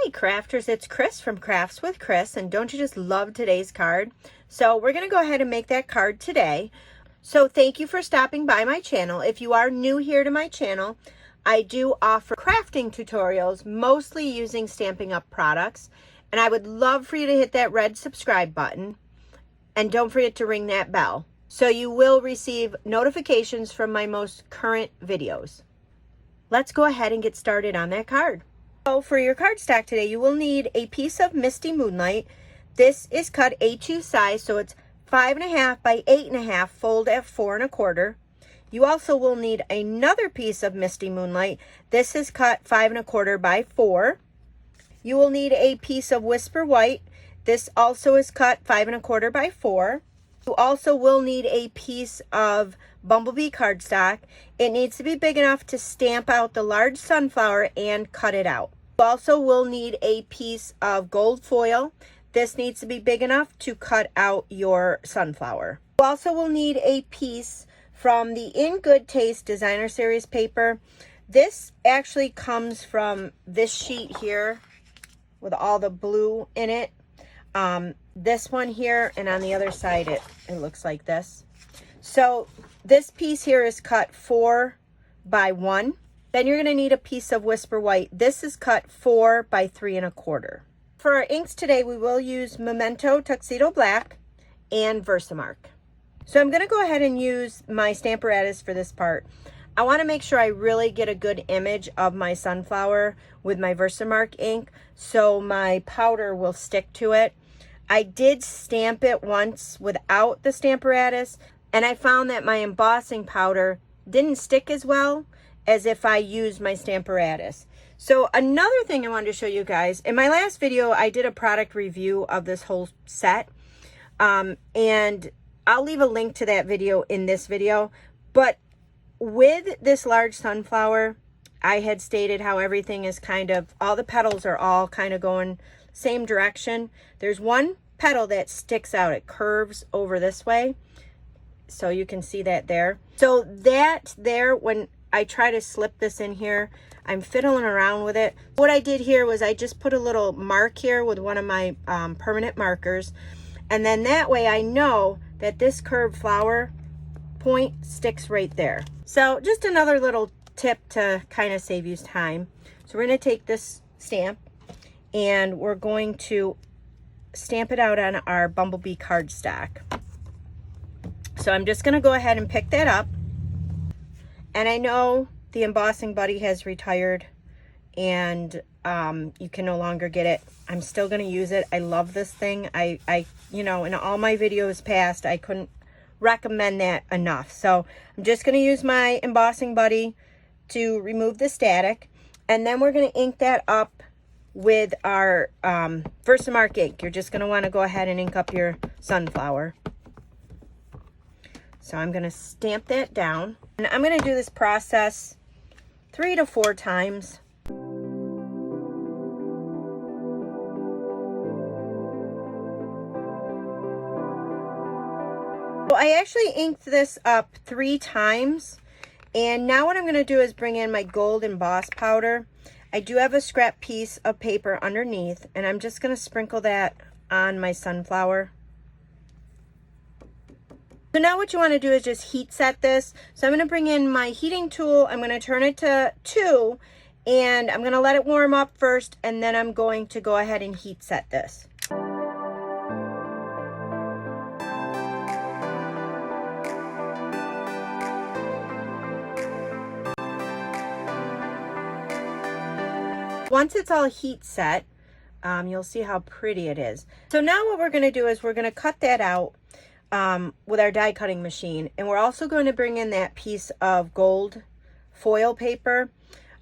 Hi crafters, it's Chris from Crafts with Chris, and don't you just love today's card? So we're going to go ahead and make that card today. So thank you for stopping by my channel. If you are new here to my channel, I do offer crafting tutorials, mostly using Stampin' Up products, and I would love for you to hit that red subscribe button, and don't forget to ring that bell, so you will receive notifications from my most current videos. Let's go ahead and get started on that card. So for your cardstock today, you will need a piece of Misty Moonlight. This is cut A2 size, so it's 5.5 by 8.5, fold at 4 1/4. You also will need another piece of Misty Moonlight. This is cut 5 1/4 by 4. You will need a piece of Whisper White. This also is cut 5 1/4 by 4. You also will need a piece of Bumblebee cardstock. It needs to be big enough to stamp out the large sunflower and cut it out. You also will need a piece of gold foil. This needs to be big enough to cut out your sunflower. You also will need a piece from the In Good Taste Designer Series paper. This actually comes from this sheet here with all the blue in it. This one here, and on the other side it looks like this. So this piece here is cut 4 by 1. Then you're going to need a piece of Whisper White. This is cut 4 by 3 1/4. For our inks today, we will use Memento Tuxedo Black and Versamark. So I'm going to go ahead and use my Stamparatus for this part. I want to make sure I really get a good image of my sunflower with my Versamark ink, so my powder will stick to it. I did stamp it once without the Stamparatus, and I found that my embossing powder didn't stick as well as if I used my Stamparatus. So another thing I wanted to show you guys, in my last video, I did a product review of this whole set, and I'll leave a link to that video in this video. But with this large sunflower, I had stated how everything is kind of, all the petals are all kind of going same direction. There's one petal that sticks out. It curves over this way. So you can see that there. So that there, when I try to slip this in here, I'm fiddling around with it. What I did here was I just put a little mark here with one of my permanent markers. And then that way I know that this curved flower point sticks right there. So just another little tip to kind of save you time. So we're going to take this stamp and we're going to stamp it out on our Bumblebee cardstock. So I'm just going to go ahead and pick that up. And I know the embossing buddy has retired and you can no longer get it. I'm still going to use it. I love this thing. I you know, in all my videos past, I couldn't recommend that enough. So I'm just going to use my embossing buddy to remove the static, and then we're going to ink that up with our Versamark ink. You're just going to want to go ahead and ink up your sunflower. So I'm going to stamp that down, and I'm going to do this process 3 to 4 times. So I actually inked this up 3 times, and now what I'm going to do is bring in my gold emboss powder. I do have a scrap piece of paper underneath, and I'm just going to sprinkle that on my sunflower. So now what you want to do is just heat set this. So I'm going to bring in my heating tool. I'm going to turn it to 2, and I'm going to let it warm up first, and then I'm going to go ahead and heat set this. Once it's all heat set, you'll see how pretty it is. So now what we're going to do is we're going to cut that out with our die cutting machine, and we're also going to bring in that piece of gold foil paper,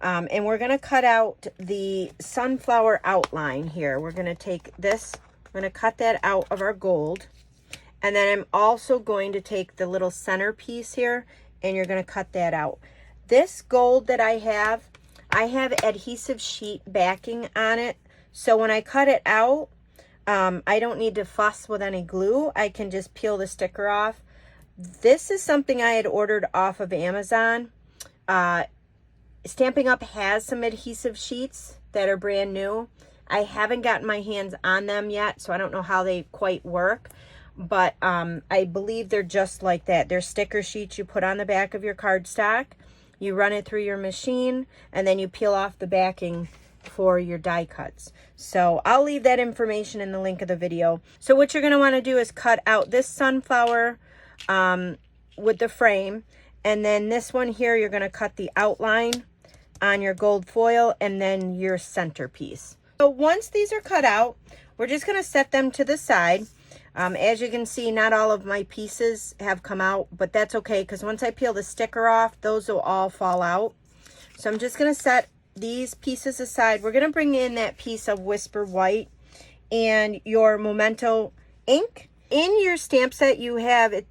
and we're going to cut out the sunflower outline here. We're going to take this, I'm going to cut that out of our gold, and then I'm also going to take the little center piece here, and you're going to cut that out. This gold that I have adhesive sheet backing on it, so when I cut it out, I don't need to fuss with any glue. I can just peel the sticker off. This is something I had ordered off of Amazon. Stampin' Up has some adhesive sheets that are brand new. I haven't gotten my hands on them yet, so I don't know how they quite work. But I believe they're just like that. They're sticker sheets you put on the back of your cardstock. You run it through your machine, and then you peel off the backing for your die cuts. So I'll leave that information in the link of the video. So what you're going to want to do is cut out this sunflower with the frame, and then this one here, you're going to cut the outline on your gold foil and then your centerpiece. So once these are cut out, we're just going to set them to the side. As you can see, not all of my pieces have come out, but that's okay, because once I peel the sticker off, those will all fall out. So I'm just going to set these pieces aside. We're going to bring in that piece of Whisper White and your Memento ink. In your stamp set, you have it,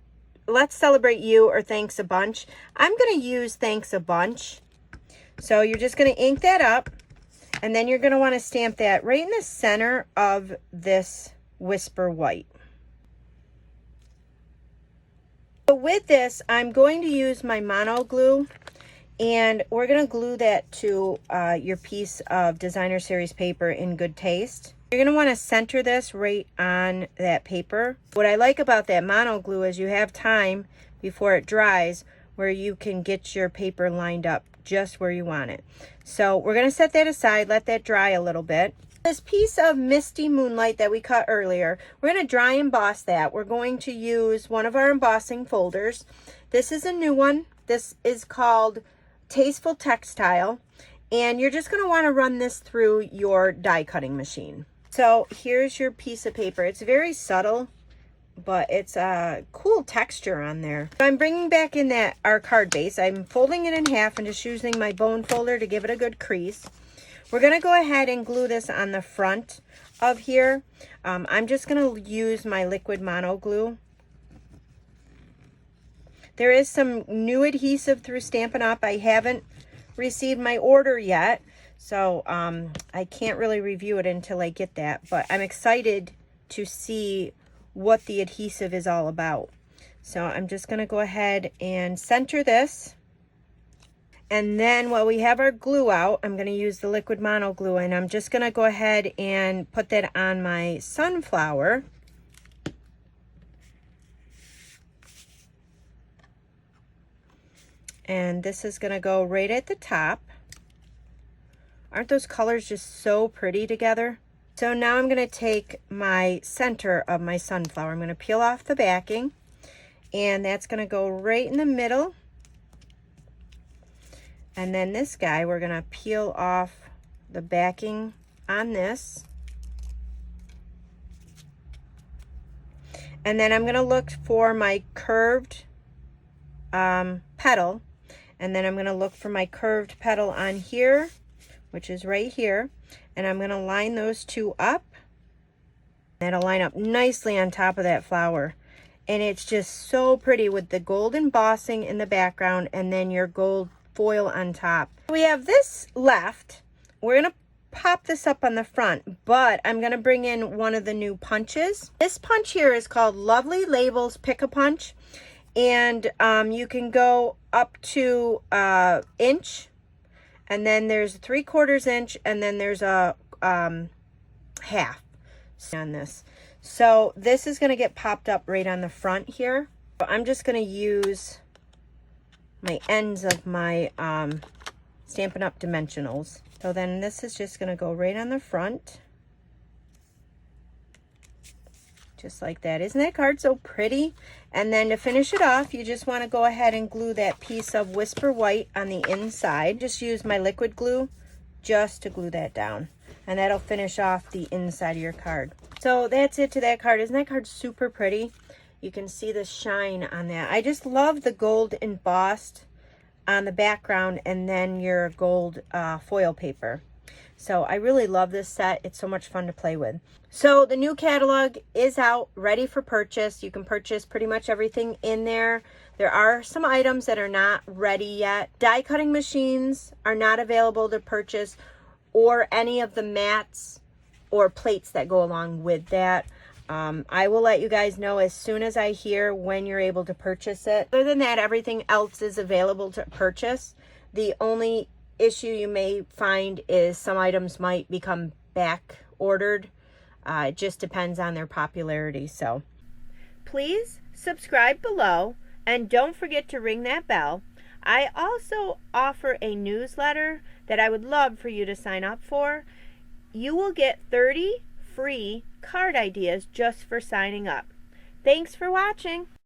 Let's Celebrate You or Thanks a Bunch. I'm going to use Thanks a Bunch. So you're just going to ink that up, and then you're going to want to stamp that right in the center of this Whisper White. So with this, I'm going to use my mono glue, and we're going to glue that to your piece of Designer Series paper in good taste. You're going to want to center this right on that paper. What I like about that mono glue is you have time before it dries where you can get your paper lined up just where you want it. So we're going to set that aside, let that dry a little bit. This piece of Misty Moonlight that we cut earlier, we're going to dry emboss that. We're going to use one of our embossing folders. This is a new one. This is called Tasteful Textile, and you're just going to want to run this through your die cutting machine. So here's your piece of paper. It's very subtle, but it's a cool texture on there. So I'm bringing back in our card base. I'm folding it in half and just using my bone folder to give it a good crease. We're going to go ahead and glue this on the front of here. I'm just going to use my liquid mono glue. There is some new adhesive through Stampin' Up. I haven't received my order yet, so I can't really review it until I get that. But I'm excited to see what the adhesive is all about. So I'm just going to go ahead and center this. And then while we have our glue out, I'm going to use the liquid mono glue, and I'm just going to go ahead and put that on my sunflower. And this is going to go right at the top. Aren't those colors just so pretty together? So now I'm going to take my center of my sunflower. I'm going to peel off the backing, and that's going to go right in the middle. And then this guy, we're going to peel off the backing on this. And then I'm going to look for my curved petal. And then I'm going to look for my curved petal on here, which is right here. And I'm going to line those two up. That'll line up nicely on top of that flower. And it's just so pretty with the gold embossing in the background and then your gold foil on top. We have this left. We're going to pop this up on the front, but I'm going to bring in one of the new punches. This punch here is called Lovely Labels Pick-a-Punch, and you can go up to inch, and then there's a 3/4 inch, and then there's a half on this. So this is going to get popped up right on the front here. So I'm just going to use my ends of my Stampin' Up! Dimensionals. So then this is just going to go right on the front. Just like that. Isn't that card so pretty? And then to finish it off, you just want to go ahead and glue that piece of Whisper White on the inside. Just use my liquid glue just to glue that down. And that'll finish off the inside of your card. So that's it to that card. Isn't that card super pretty? You can see the shine on that. I just love the gold embossed on the background and then your gold foil paper. So I really love this set. It's so much fun to play with. So the new catalog is out, ready for purchase. You can purchase pretty much everything in there. There are some items that are not ready yet. Die cutting machines are not available to purchase, or any of the mats or plates that go along with that. I will let you guys know as soon as I hear when you're able to purchase it. Other than that, everything else is available to purchase. The only issue you may find is some items might become back ordered. It just depends on their popularity. So please subscribe below and don't forget to ring that bell. I also offer a newsletter that I would love for you to sign up for. You will get 30 free card ideas just for signing up. Thanks for watching.